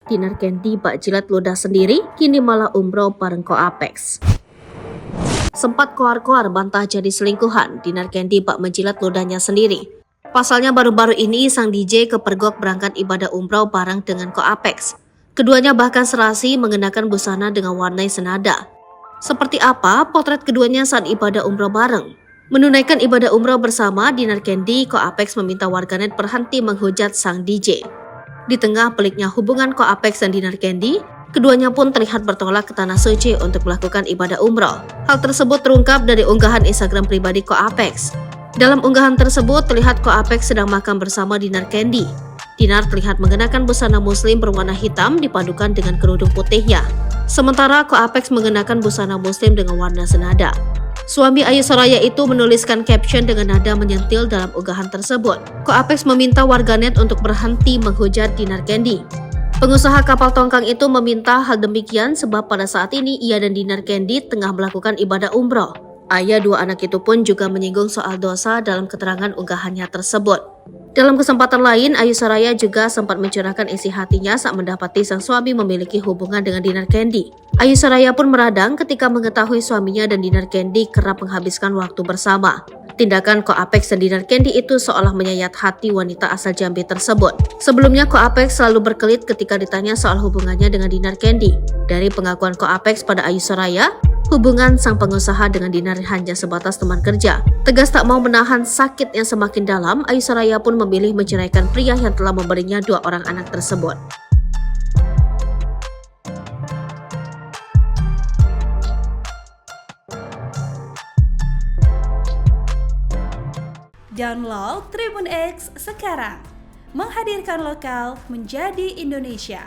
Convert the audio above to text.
Dinar Candy bak jilat ludah sendiri, kini malah umroh bareng Ko Apex. Sempat koar-koar bantah jadi selingkuhan, Dinar Candy bak menjilat ludahnya sendiri. Pasalnya baru-baru ini sang DJ kepergok berangkat ibadah umroh bareng dengan Ko Apex. Keduanya bahkan serasi mengenakan busana dengan warna senada. Seperti apa potret keduanya saat ibadah umroh bareng? Menunaikan ibadah umroh bersama, Dinar Candy, Ko Apex meminta warganet berhenti menghujat sang DJ. Di tengah peliknya hubungan Ko Apex dan Dinar Candy, keduanya pun terlihat bertolak ke Tanah Suci untuk melakukan ibadah umroh. Hal tersebut terungkap dari unggahan Instagram pribadi Ko Apex. Dalam unggahan tersebut terlihat Ko Apex sedang makan bersama Dinar Candy. Dinar terlihat mengenakan busana muslim berwarna hitam dipadukan dengan kerudung putihnya. Sementara Ko Apex mengenakan busana muslim dengan warna senada. Suami Ayu Soraya itu menuliskan caption dengan nada menyentil dalam unggahan tersebut. Ko Apex meminta warganet untuk berhenti menghujat Dinar Candy. Pengusaha kapal tongkang itu meminta hal demikian sebab pada saat ini ia dan Dinar Candy tengah melakukan ibadah umroh. Ayah dua anak itu pun juga menyinggung soal dosa dalam keterangan unggahannya tersebut. Dalam kesempatan lain, Ayu Soraya juga sempat mencurahkan isi hatinya saat mendapati sang suami memiliki hubungan dengan Dinar Candy. Ayu Soraya pun meradang ketika mengetahui suaminya dan Dinar Candy kerap menghabiskan waktu bersama. Tindakan Ko Apex dan Dinar Candy itu seolah menyayat hati wanita asal Jambi tersebut. Sebelumnya Ko Apex selalu berkelit ketika ditanya soal hubungannya dengan Dinar Candy. Dari pengakuan Ko Apex pada Ayu Soraya, hubungan sang pengusaha dengan Dinar hanya sebatas teman kerja. Tegas tak mau menahan sakit yang semakin dalam, Ayu Soraya pun memilih menceraikan pria yang telah memberinya 2 orang anak tersebut. Download Tribun X sekarang, menghadirkan lokal menjadi Indonesia.